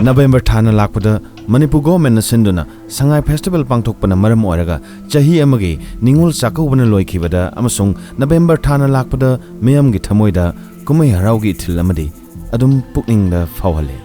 November Thana Lakpada, Manipur government Sinduna, Sangai Festival Pangtokpana Maram Oraga, Chahi Amagi, Ningul Sakubana Loikivada, Amasung, November Thana Lakpada, Mayam Gitamoida, Kumay Haraugi Tilamadi, Adum Puking the Fawale.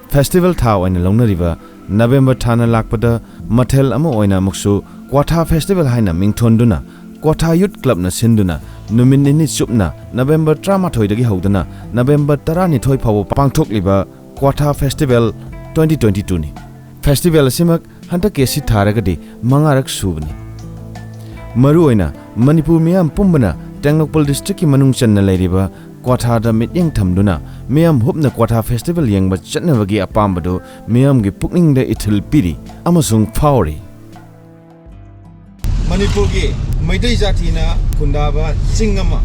Festival Tau in the Lona River, November Thana Lakpada, Matel Amoina Muksu, Kwatha Festival Haina Mingtonduna, Kwatha Youth Club na Sinduna, Numinini Supna, November Tramatoi de Hodana, November Tarani Toy Power Pangtok Liba, Kwatha Festival 2022 ni. Festival Simak Hanta Kesi Taragadi, Mangarak Subni. Maruina, Manipur Miam Pumbana, Tangopol District Manungchan na Ladiba, Kwatha da Mityang Tamduna, Miam Hupna Kwatha Festival Yang but Chatnavagi Apambado, Miam gi Puking the Itil Piri, Amasung Fauri. Manipur gi Maidai Jatina, Kundaba, Singama,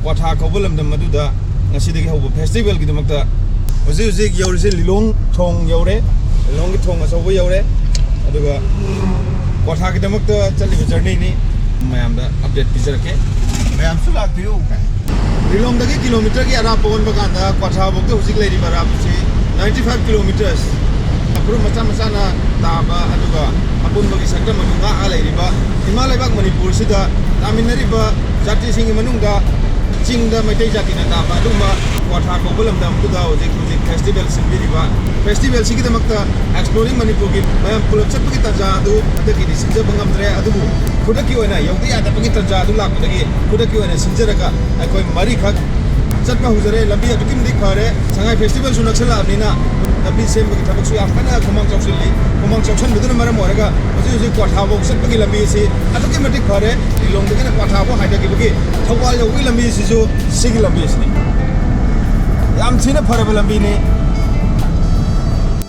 Kwatha Kobulam the Maduda, Nasidi Hobo Festival Gidamakta. Music Yorisi Long Tong Yore, Long Tong as over Yore, Aduga Kwatha Gidamakta, Journey, Mayam the update Pizarke. I am so like you. Long the kilometer Arapon Baganda, Kwatha Book, Lady Barabusi, 95 kilometers. Masana, Taba, Aduga, Apunbagi Sakta Manunga, Alariba, Himalaya Manipur Sida, Taminariba, Jati Singh Manunga, Ching the Matai Jatina Taba, Duma, Kwatha Kobulam Dam Kuda, Festival Simbiriba, Festival Sikidamakta, exploring Manipur, I am full of Chapukita, the Kidis, Japangamre, Adu, Kudaki and I, Yogi at the Pakita Dulak, Kudaki and Sinjaka, I call Marika, Satma Huzare, Labia, Kim Dikare, Sangai Festival Sunakala, Nina. Tapi same bagi tabuk suya apa na kumang choksan betul mana morega, masih Kwatha bok set bagi lambi si, atau kemetik pare, di long dengan Kwatha bok hanya bagi, thawal yang bagi lambi si jo segi lambi si ni, yang cina pare lambi ni.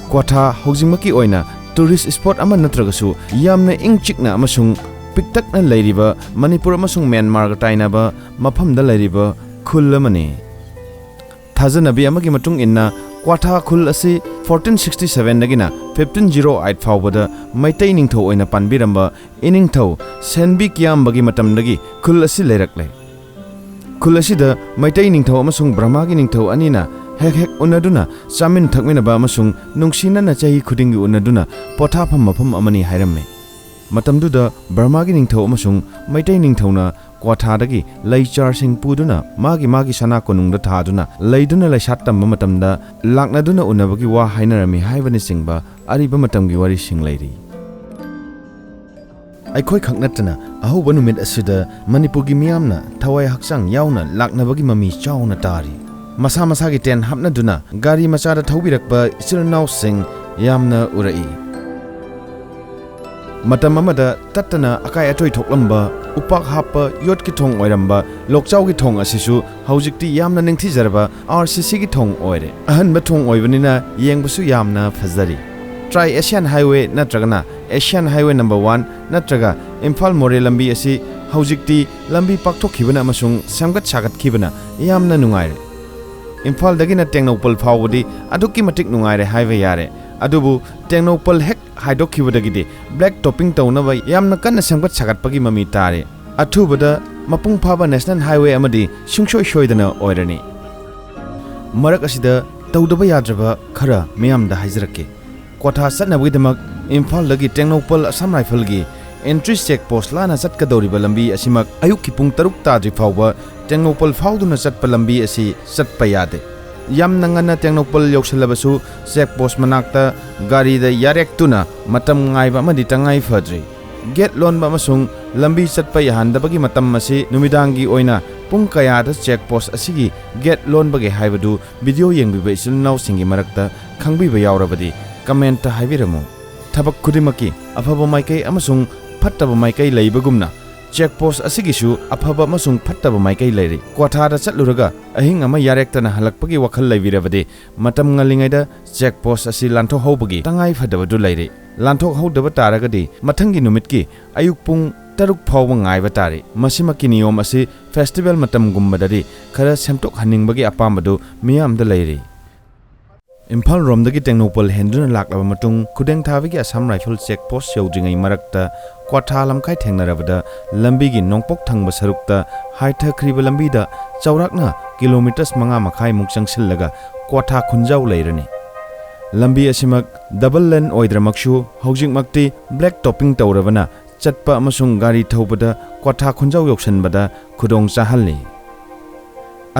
Kwatha hojing maki oina tourist spot aman natragasu, yam na ingchik na amasung piktak na lairiba, Manipur amasung Myanmar taina ba, mapam da lairiba, kulamani. Thaza nabi amagi matung inna. Kwatha Khul asi 1467 nagina 1508 fawbada Maitai ningtho oina panbiramba iningtho Senbi Kiam bagi matam nagi Khul asi leirakle. Khul asi da Maitai ningtho amasung Brahma gi ningtho anina hek unaduna chamin thakminaba amasung nungsina na chahi khudingi unaduna potha pham amani hairamme. Matamduda Brahma gi ningtho amasung Maitai ningthona Kwatha dagi lay char sing puduna magi sana konung da thaduna layduna lay shatam matamda lakna duna unabagi wa hainarami haibani singba ariba matamgi wari sing layri Aikoi khaknatna ahu banumit asida Manipur gi miyamna thawai haksang yauna lakna bagi mami chauna tari masa gi ten hapna duna gari macha da thaubirakba isirnau sing yamna urai Matam amada tatana akai atoi thoklamba upak hapa yot ki thong oiramba lokchau ki thong asisu haujikti yamna ningthi jarba RCC ki thong oire ahan ba thong oibanina yengbusu yamna phajari Tri Asian Highway natragana Asian Highway number 1 natraga Imphal More lambi asi haujikti lambi pakthok khibana amasung samgat sagat khibana yamna nungaire Imphal dagina Tengnopal phawdi adukki matik nungaire highway yare adubu Tengnopal hek Haidok Kibadagidi, Black Topping Taunava, Yamnakan Sangat Sagatpagi Mami Tare, Atubada, Mapung Fadraba National Highway Amadi, Shungsho Shoidana Oirani. Marakasida, Taudaba Yadraba, Kara, Miam the Hizrake. Kwatha Satna Widamak, Imphal Lagi Tengnopal Assam Rifle, Entry Check Post Lana Satkadori Balambi, Asimak, Ayukipung Taruk Tadri Fawa, Tengnopal Fauduna Sat Palambi Asi, Sat Payade. Yam nangana Tengnopal yoksalabasu check post manakta gari da yarek tuna matam ngai ba madi tangai fadri get lon ba masung lambi chatpa yahanda bagi matam masi numidangi oina pung kaya da check post asigi get lon bagi haibadu video yengbi ba isilnau singi marakta khangbi ba yaurabadi comment ta haibiramu thabak khudimaki afaba maikai amasung phattaba maikai leibagumna check post asigisu afaba masung phattaba maikai leiri Kwatha da chatluraga ahing ama yarektana halakpagi wakhal leibirabadi matam ngalingaida check post asi lanthok hobagi tangai phadabadu leiri lanthok hodaba taragadi mathangi numitki ayuk pung taruk phawba ngaiba tari masimaki niyom asi festival matam gumbadari khara semtok haningbagi apambadu miyam da leiri Imphal romdagi Tengnopal henduna laklaba matung Khudeng thabigi Assam Rifle check post yaudringai marakta Kwatha lamkai thengnarabada lambigi nongpok thangba sarukta haithakriba lambida chaurakna kilometers 5 makhai muk changsillaga Kwatha khunjau leirani lambi asimak double lane oidramakshu hojikmakti black topping tawrabana chatpa amasung gari thobada Kwatha khunjau yoksanbada khudong chahalli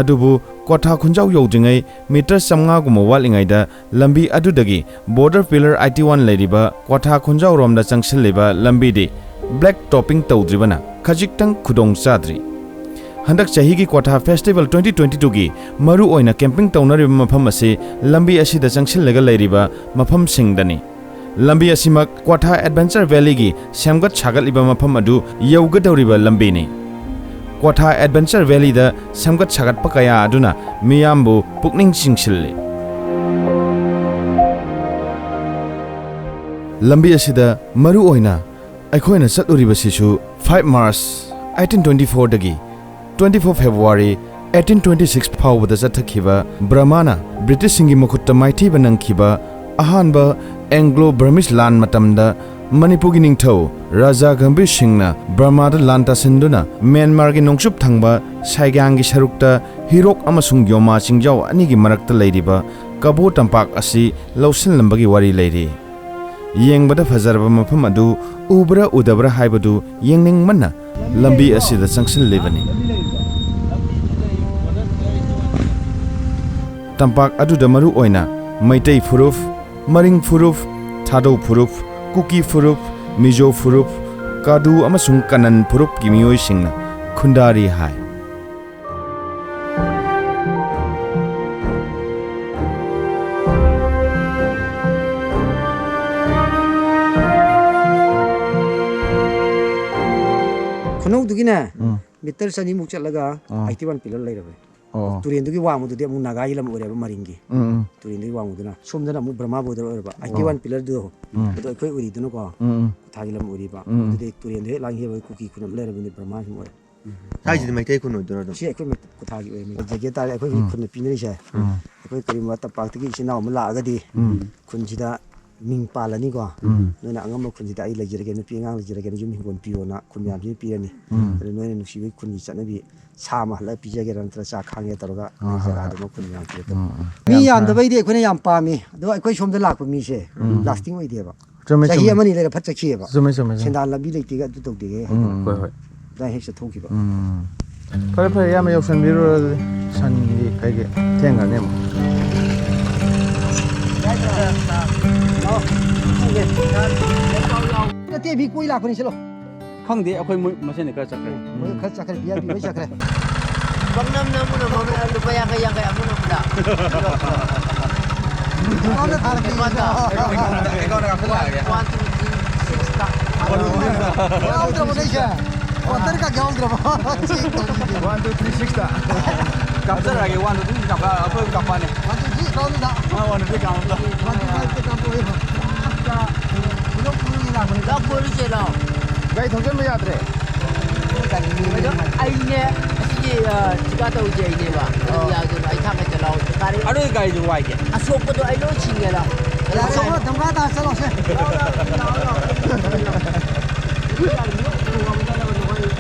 adubu Kwatha khunjau yodringai meter 5 guma walingaida lambi adudagi border pillar 81 leiriba Kwatha khunjau romda changsilliba lambi di black topping tawdribana khajiktang khudong chadri handak chahi gi Kwatha festival 2022 gi maru oina camping tawnariba mafam ase lambi asida changsillaga leiriba mafam singdani lambi asimak Kwatha adventure valley gi semgat chagatliba mafam adu yaugadawriba lambi ni Kwatha Adventure Valley da samgat chagat pakaya aduna miyambu pukning singsilli lambi asida maru oina aikhoina chatluriba sisu 5 March 1824 dagi 24 February 1826 phawbada chathakhiba Brahmana British singi makhutta maithiba nangkhiba ahanba Anglo Burmese land matamda Manipur gi ningthau Raja Gambhir Singhna Burma da lanta sinduna Myanmar gi nongchup thangba Saigyang gi sarukta Hirok amasung Yoma Chingjau ani gi marakta leiriba Kabaw Tampak asi lausin lambagi wari leiri yengbada fajarba mafam adu ubra udabra haibadu yengning manna lambi asida changsil lebani Tampak adu da maru oina Maitai Furuf Maring Furuf Thadau Furuf Kuki Furup, Mizo Furup, Kadu amasung Kanan Furup gi miyoi singna khundari hai khunau dugina meter sani muk chatlaga 81 pillar leirabe turin dugi wamu dudi amu naga ilam oreba maringi turin dugi wamu duna somdana amu brahma bodar oreba 81 pillar du do koi uri duna ko thagilam uriba dudi turin de langhi ba kuki kunam leirabe ni brahma sim ore Saji mai tai kuno duna do si ekoi me kuthagi oi me jege ta ekoi kun pinri sa ekoi karim ta pak tigi sina amu la ga di kun jida ming palani ko noina angam kun jida ai lajirage ni pingang lajirage ni jumi gon piona kun yam ji piani noina nusi wi kun ni chanabi sama la pijage ran tra cha khange taroga jaga do kun yam pi to mi yam da bai de ekoi yam pa mi do ekoi som da lak mi se lasting oi de ba sahi amani le phat chakhi ba sendal la bi le ti ga du tok de hoi hoi da hek sa thoki ba pare pare yam yopsan biru san gi kai ge thenga ne te bi koi la khoni chalo khangde akhoi machine ka chakre khar chakre biya bi bai chakre Bangnam namu na mama lupa yang kaya amu na muda ana thar ke Mata eko na khula ya 1 2 3 6 ta gaul dra bodai cha water ka gaul dra 1 2 3 6 ta kapsa ra ge 1 2 3 ka ba akhoi ka pa ne 1 2 3 gaul da 1 2 3 ka ba 1 2 5 ka po he ka lo puri la khoni Da poli che lao gai thongchen ma yadre ai ne asi chiga tau je ne ba ya jo ai tha ka chalao kare adu gai ju wai ke asok ko to ai lo ching la ya so dhamga da chalo se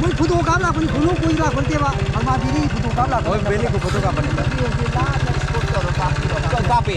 moi photo kam la khoni kholo koi la khonte ba alma biri photo kam la oi beli ko photo ka bane ka pe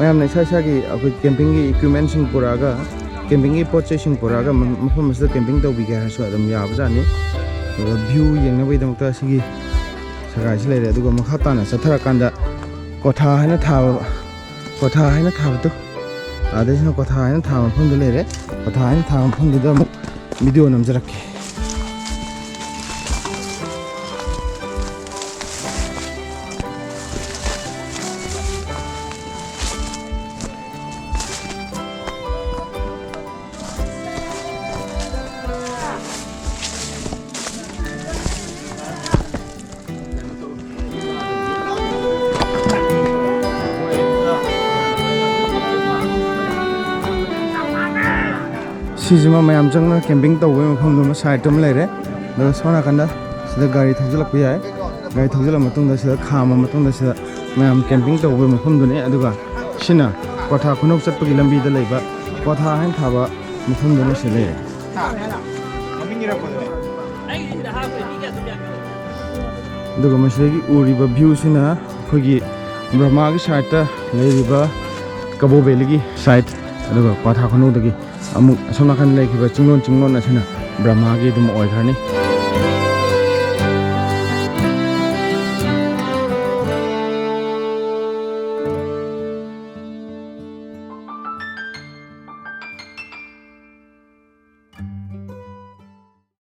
mayam nei sa gi akoi camping gi equipment sing puraga camping gi pot sing puraga mafam masda camping tau bi ga so adam ya bajani view yengna bai dam ta sigi sagai si leire aduga makha tana sathara kanda Kwatha haina tha tu adesina Kwatha haina tha mafam du leire Kwatha haina tha mafam du da video nam jarak ꯁꯤꯁꯤꯃ ꯃꯌꯥꯝ ꯆꯪꯅ camping ꯇꯧꯕꯒꯤ ꯃꯐꯝꯗꯨꯃ side ꯑꯃ ꯂꯩꯔꯦ ꯑꯗꯨꯒ ꯁꯣꯝ ꯅꯥꯀꯟꯗ ꯁꯤꯗ ꯒꯥꯔꯤ ꯊꯧꯖꯤꯜꯂꯛꯄ ꯌꯥꯏ ꯒꯥꯔꯤ ꯊꯧꯖꯤꯜꯂ ꯃꯇꯨꯡꯗ ꯁꯤꯗ ꯈꯥꯝꯃ ꯃꯇꯨꯡꯗ ꯁꯤꯗ ꯃꯌꯥꯝ ꯀꯦꯝꯄꯤꯡ ꯇꯧꯕꯒꯤ ꯃꯐꯝꯗꯨꯅꯤ ꯑꯗꯨꯒ ꯁꯤꯅ ꯀ꯭ꯋꯥꯊꯥ ꯈꯨꯅꯧ ꯆꯠꯄꯒꯤ ꯂꯝꯕꯤꯗ ꯂꯩꯕ ꯀ꯭ꯋꯥꯊꯥ ꯍꯥꯏꯅ ꯊꯥꯕ ꯃꯐꯝꯗꯨꯅ ꯁꯤꯗ ꯂꯩꯔꯦ ꯑꯗꯨꯒ ꯃꯁꯤꯗꯒꯤ ꯎꯔꯤꯕ ꯚ꯭ꯌꯨꯁꯤꯅ ꯑꯩꯈꯣꯏꯒꯤ ꯕ꯭ꯔꯍ꯭ꯃꯥꯒꯤ ꯁꯥꯏꯠꯇ ꯂꯩꯔꯤꯕ ꯀꯕꯣ ꯚꯦꯂꯤꯒꯤ ꯁꯥꯏꯠ ꯑꯗꯨꯒ ꯀ꯭ꯋꯥꯊꯥ ꯈꯨꯅꯧꯗꯒꯤ ꯑꯃꯨꯛ ꯑꯁꯣꯝ ꯅꯥꯀꯟꯗ ꯂꯩꯈꯤꯕ ꯆꯤꯡꯂꯣꯟ ꯑꯁꯤꯅ ꯕ꯭ꯔꯍ꯭ꯃꯥꯒꯤ ꯑꯗꯨꯝ ꯑꯣꯏꯈ꯭ꯔꯅꯤ